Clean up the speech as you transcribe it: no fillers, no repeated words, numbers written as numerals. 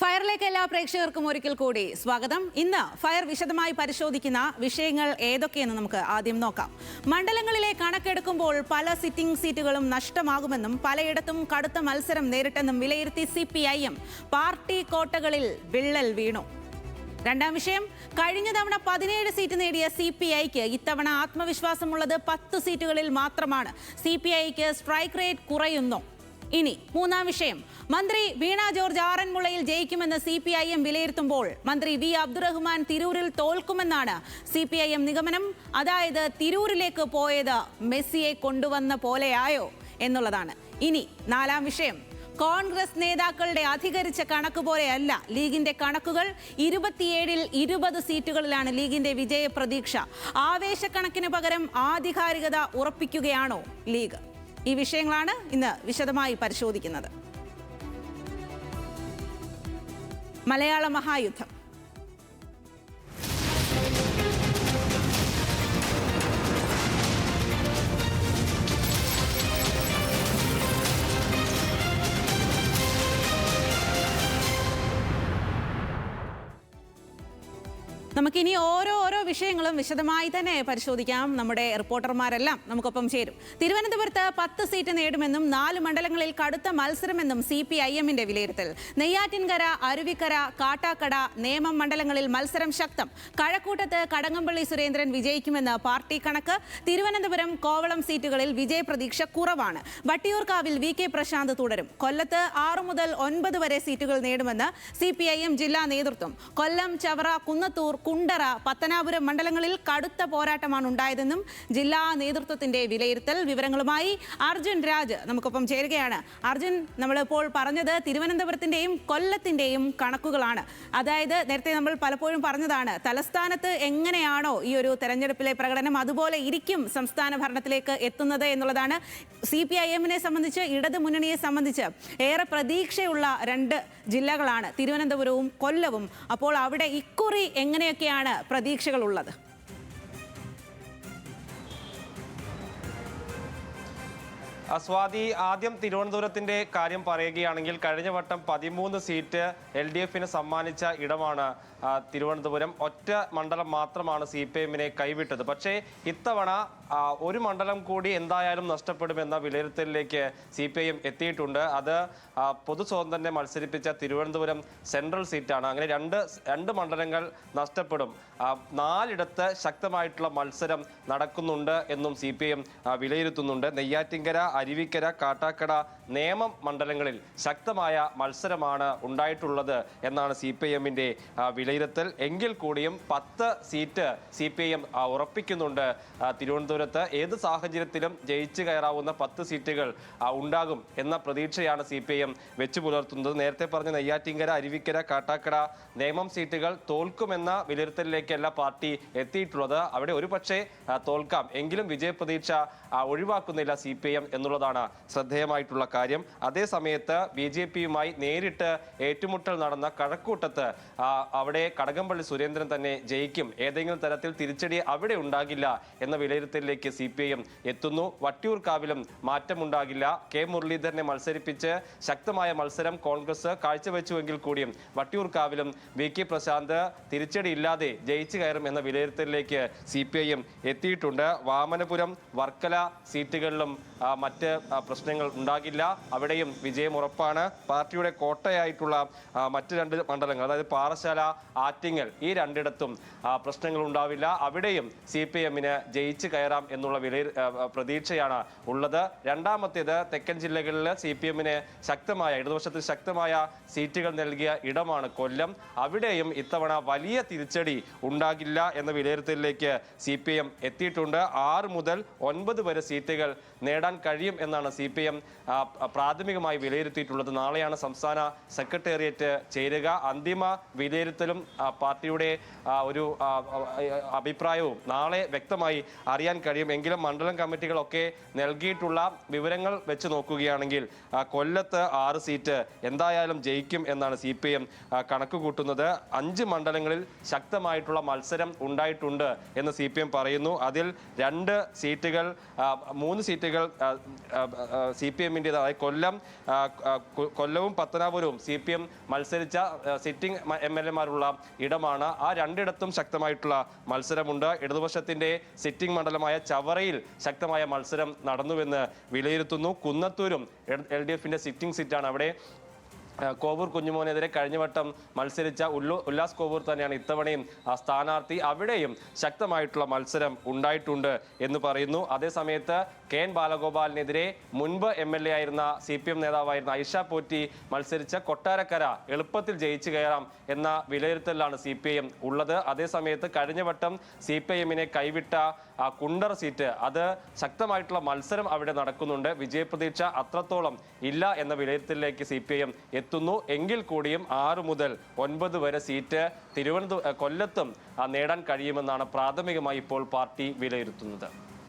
ഫയറിലേക്ക് എല്ലാ പ്രേക്ഷകർക്കും ഒരിക്കൽ കൂടി സ്വാഗതം. ഇന്ന് ഫയർ വിശദമായി പരിശോധിക്കുന്ന വിഷയങ്ങൾ ഏതൊക്കെയെന്ന് നമുക്ക് ആദ്യം നോക്കാം. മണ്ഡലങ്ങളിലെ കണക്കെടുക്കുമ്പോൾ പല സിറ്റിംഗ് സീറ്റുകളും നഷ്ടമാകുമെന്നും പലയിടത്തും കടുത്ത മത്സരം നേരിട്ടെന്നും വിലയിരുത്തി CPIM പാർട്ടി കോട്ടകളിൽ വിള്ളൽ വീണു. രണ്ടാം വിഷയം, കഴിഞ്ഞ തവണ 17 സീറ്റ് നേടിയ CPIക്ക് ഇത്തവണ ആത്മവിശ്വാസമുള്ളത് 10 സീറ്റുകളിൽ മാത്രമാണ്. CPIക്ക് സ്ട്രൈക്ക് റേറ്റ് കുറയുന്നു. ഇനി മൂന്നാം വിഷയം, മന്ത്രി വീണ ജോർജ് ആറന്മുളയിൽ ജയിക്കുമെന്ന് CPIM വിലയിരുത്തുമ്പോൾ മന്ത്രി V അബ്ദുറഹ്മാൻ തിരൂരിൽ തോൽക്കുമെന്നാണ് CPIM നിഗമനം. അതായത് തിരൂരിലേക്ക് പോയത് മെസ്സിയെ കൊണ്ടുവന്ന പോലെയായോ എന്നുള്ളതാണ്. ഇനി നാലാം വിഷയം, കോൺഗ്രസ് നേതാക്കളുടെ അധികരിച്ച കണക്ക് പോലെയല്ല ലീഗിന്റെ കണക്കുകൾ. 27-ൽ 20 സീറ്റുകളിലാണ് ലീഗിന്റെ വിജയ പ്രതീക്ഷ. ആവേശക്കണക്കിന് പകരം ആധികാരികത ഉറപ്പിക്കുകയാണോ ലീഗ്? ഈ വിഷയങ്ങളാണ് ഇന്ന് വിശദമായി പരിശോധിക്കുന്നത്. മലയാള മഹായുദ്ധം. നമുക്കിനി ഓരോ വിഷയങ്ങളും വിശദമായി തന്നെ പരിശോധിക്കാം. നമ്മുടെ റിപ്പോർട്ടർമാരെല്ലാം നമുക്കൊപ്പം ചേരും. തിരുവനന്തപുരത്ത് 10 സീറ്റ് നേടുമെന്നും 4 മണ്ഡലങ്ങളിൽ കടുത്ത മത്സരമെന്നും CPIMന്റെ വിലയിരുത്തൽ. നെയ്യാറ്റിൻകര, അരുവിക്കര, കാട്ടാക്കട, നേമം മണ്ഡലങ്ങളിൽ മത്സരം ശക്തം. കഴക്കൂട്ടത്ത് കടകംപള്ളി സുരേന്ദ്രൻ വിജയിക്കുമെന്ന് പാർട്ടി കണക്ക്. തിരുവനന്തപുരം, കോവളം സീറ്റുകളിൽ വിജയപ്രതീക്ഷ കുറവാണ്. വട്ടിയൂർക്കാവിൽ VK പ്രശാന്ത് തുടരും. കൊല്ലത്ത് 6 മുതൽ 9 വരെ സീറ്റുകൾ നേടുമെന്ന് CPIM ജില്ലാ നേതൃത്വം. കൊല്ലം, ചവറ, കുന്നത്തൂർ, കുണ്ടറ, പത്തനാപുരം മണ്ഡലങ്ങളിൽ കടുത്ത പോരാട്ടമാണ് ഉണ്ടായതെന്നും ജില്ലാ നേതൃത്വത്തിന്റെ വിലയിരുത്തൽ. വിവരങ്ങളുമായി അർജുൻ രാജ് നമുക്കൊപ്പം ചേരുകയാണ്. അർജുൻ, നമ്മളിപ്പോൾ പറഞ്ഞത് തിരുവനന്തപുരത്തിന്റെയും കൊല്ലത്തിന്റെയും കണക്കുകളാണ്. അതായത് നേരത്തെ നമ്മൾ പലപ്പോഴും പറഞ്ഞതാണ്, തലസ്ഥാനത്ത് എങ്ങനെയാണോ ഈ ഒരു തെരഞ്ഞെടുപ്പിലെ പ്രകടനം അതുപോലെ ഇരിക്കും സംസ്ഥാന ഭരണത്തിലേക്ക് എത്തുന്നത് എന്നുള്ളതാണ്. CPIMനെ സംബന്ധിച്ച്, ഇടതു മുന്നണിയെ സംബന്ധിച്ച് ഏറെ പ്രതീക്ഷയുള്ള 2 ജില്ലകളാണ് തിരുവനന്തപുരവും കൊല്ലവും. അപ്പോൾ അവിടെ ഇക്കുറി എങ്ങനെയൊക്കെയാണ് പ്രതീക്ഷകളുള്ളത്? സ്വാതി, ആദ്യം തിരുവനന്തപുരത്തിന്റെ കാര്യം പറയുകയാണെങ്കിൽ കഴിഞ്ഞ വട്ടം 13 സീറ്റ് LDFന് സമ്മാനിച്ച ഇടമാണ് തിരുവനന്തപുരം. ഒറ്റ മണ്ഡലം മാത്രമാണ് CPIMനെ കൈവിട്ടത്. പക്ഷേ ഇത്തവണ ഒരു മണ്ഡലം കൂടി എന്തായാലും നഷ്ടപ്പെടുമെന്ന വിലയിരുത്തലിലേക്ക് CPIM എത്തിയിട്ടുണ്ട്. അത് പൊതു സ്വതന്ത്രനെ മത്സരിപ്പിച്ച തിരുവനന്തപുരം സെൻട്രൽ സീറ്റാണ്. അങ്ങനെ രണ്ട് മണ്ഡലങ്ങൾ നഷ്ടപ്പെടും. 4ഇടത്ത് ശക്തമായിട്ടുള്ള മത്സരം നടക്കുന്നുണ്ട് എന്നും CPIM വിലയിരുത്തുന്നുണ്ട്. നെയ്യാറ്റിൻകര, അരുവിക്കര, കാട്ടാക്കട, നേമം മണ്ഡലങ്ങളിൽ ശക്തമായ മത്സരമാണ് ഉണ്ടായിട്ടുള്ളത് എന്നാണ് CPIMന്റെ വിലയിരുത്തൽ. എങ്കിൽ കൂടിയും 10 സീറ്റ് CPIM ഉറപ്പിക്കുന്നുണ്ട്. തിരുവനന്തപുരത്ത് ഏത് സാഹചര്യത്തിലും ജയിച്ചു കയറാവുന്ന 10 സീറ്റുകൾ ഉണ്ടാകും എന്ന പ്രതീക്ഷയാണ് CPIM വെച്ചു പുലർത്തുന്നത്. നേരത്തെ പറഞ്ഞ നെയ്യാറ്റിൻകര, അരുവിക്കര, കാട്ടാക്കട, നേമം സീറ്റുകൾ തോൽക്കുമെന്ന വിലയിരുത്തലിലേക്കല്ല പാർട്ടി എത്തിയിട്ടുള്ളത്. അവിടെ ഒരു പക്ഷേ തോൽക്കാം, എങ്കിലും വിജയപ്രതീക്ഷ ഒഴിവാക്കുന്നില്ല CPIM എന്നുള്ളതാണ് ശ്രദ്ധേയമായിട്ടുള്ള കാര്യം. അതേസമയത്ത് BJPയുമായി നേരിട്ട് ഏറ്റുമുട്ടൽ നടന്ന കഴക്കൂട്ടത്ത് അവിടെ കടകംപള്ളി സുരേന്ദ്രൻ തന്നെ ജയിക്കും, ഏതെങ്കിലും തരത്തിൽ തിരിച്ചടി അവിടെ ഉണ്ടാകില്ല എന്ന വിലയിരുത്തലിലേക്ക് CPIM എത്തുന്നു. വട്ടിയൂർക്കാവിലും മാറ്റമുണ്ടാകില്ല. K മുരളീധരനെ മത്സരിപ്പിച്ച് ശക്തമായ മത്സരം കോൺഗ്രസ് കാഴ്ചവെച്ചുവെങ്കിൽ കൂടിയും വട്ടിയൂർക്കാവിലും VK പ്രശാന്ത് തിരിച്ചടി ഇല്ലാതെ ജയിച്ചു കയറും എന്ന വിലയിരുത്തലിലേക്ക് CPIM എത്തിയിട്ടുണ്ട്. വാമനപുരം, വർക്കല സീറ്റുകളിലും മറ്റ് പ്രശ്നങ്ങൾ ഉണ്ടാകില്ല. അവിടെയും വിജയം ഉറപ്പാണ്. പാർട്ടിയുടെ കോട്ടയായിട്ടുള്ള മറ്റ് 2 മണ്ഡലങ്ങൾ, അതായത് പാറശാല, ആറ്റിങ്ങൽ, ഈ 2ഇടത്തും പ്രശ്നങ്ങൾ ഉണ്ടാവില്ല. അവിടെയും CPIMന് ജയിച്ചു കയറാം എന്നുള്ള പ്രതീക്ഷയാണ് ഉള്ളത്. രണ്ടാമത്തേത് തെക്കൻ ജില്ലകളിൽ CPIMന് ഇടതുപക്ഷത്തിൽ ശക്തമായ സീറ്റുകൾ നൽകിയ ഇടമാണ് കൊല്ലം. അവിടെയും ഇത്തവണ വലിയ തിരിച്ചടി ഉണ്ടാകില്ല എന്ന വിലയിരുത്തലിലേക്ക് CPIM എത്തിയിട്ടുണ്ട്. 6 മുതൽ 9 വരെ സീറ്റുകൾ നേടാൻ കഴിയും എന്നാണ് CPIM പ്രാഥമികമായി വിലയിരുത്തിയിട്ടുള്ളത്. നാളെയാണ് സംസ്ഥാന സെക്രട്ടേറിയറ്റ് ചേരുക. അന്തിമ വിലയിരുത്തലും പാർട്ടിയുടെ ഒരു അഭിപ്രായവും നാളെ വ്യക്തമായി അറിയാൻ കഴിയും. എങ്കിലും മണ്ഡലം കമ്മിറ്റികളൊക്കെ നൽകിയിട്ടുള്ള വിവരങ്ങൾ വെച്ച് നോക്കുകയാണെങ്കിൽ കൊല്ലത്ത് 6 സീറ്റ് എന്തായാലും ജയിക്കും എന്നാണ് CPM കണക്ക് കൂട്ടുന്നത്. 5 മണ്ഡലങ്ങളിൽ ശക്തമായിട്ടുള്ള മത്സരം ഉണ്ടായിട്ടുണ്ട് എന്ന് CPM പറയുന്നു. അതിൽ 2 സീറ്റുകൾ 3 സീറ്റുകൾ CPM-ൻ്റെതായി കൊല്ലവും പത്തനാപുരവും CPM മത്സരിച്ച സിറ്റിംഗ് MLA-മാരുള്ള ഇടമാണ്. ആ 2 ഇടത്തും ശക്തമായിട്ടുള്ള മത്സരമുണ്ട്. ഇടതുപക്ഷത്തിന്റെ സിറ്റിംഗ് മണ്ഡലമായ ചവറയിൽ ശക്തമായ മത്സരം നടന്നുവെന്ന് വിലയിരുത്തുന്നു. കുന്നത്തൂരും LDF-ന്റെ സിറ്റിംഗ് സീറ്റാണ്. അവിടെ കോവൂർ കുഞ്ഞുമോനെതിരെ കഴിഞ്ഞ വട്ടം മത്സരിച്ച ഉല്ലാസ് കോവൂർ തന്നെയാണ് ഇത്തവണയും സ്ഥാനാർത്ഥി. അവിടെയും ശക്തമായിട്ടുള്ള മത്സരം ഉണ്ടായിട്ടുണ്ട് എന്ന് പറയുന്നു. അതേസമയത്ത് KN ബാലഗോപാലിനെതിരെ മുൻപ് MLA ആയിരുന്ന CPM നേതാവായിരുന്ന ഐഷ പോറ്റി മത്സരിച്ച കൊട്ടാരക്കര എളുപ്പത്തിൽ ജയിച്ചു കയറാം എന്ന വിലയിരുത്തലാണ് CPM ഉള്ളത്. അതേസമയത്ത് കഴിഞ്ഞ വട്ടം CPM-നെ കൈവിട്ട കുണ്ടറ സീറ്റ്, അത് ശക്തമായിട്ടുള്ള മത്സരം അവിടെ നടക്കുന്നുണ്ട്. വിജയപ്രതീക്ഷ അത്രത്തോളം ഇല്ല എന്ന വിലയിരുത്തലിലേക്ക് CPM എത്തുന്നു. എങ്കിൽ കൂടിയും 6 മുതൽ 9 വരെ സീറ്റ് കൊല്ലത്തും നേടാൻ കഴിയുമെന്നാണ് പ്രാഥമികമായി ഇപ്പോൾ പാർട്ടി വിലയിരുത്തുന്നത്.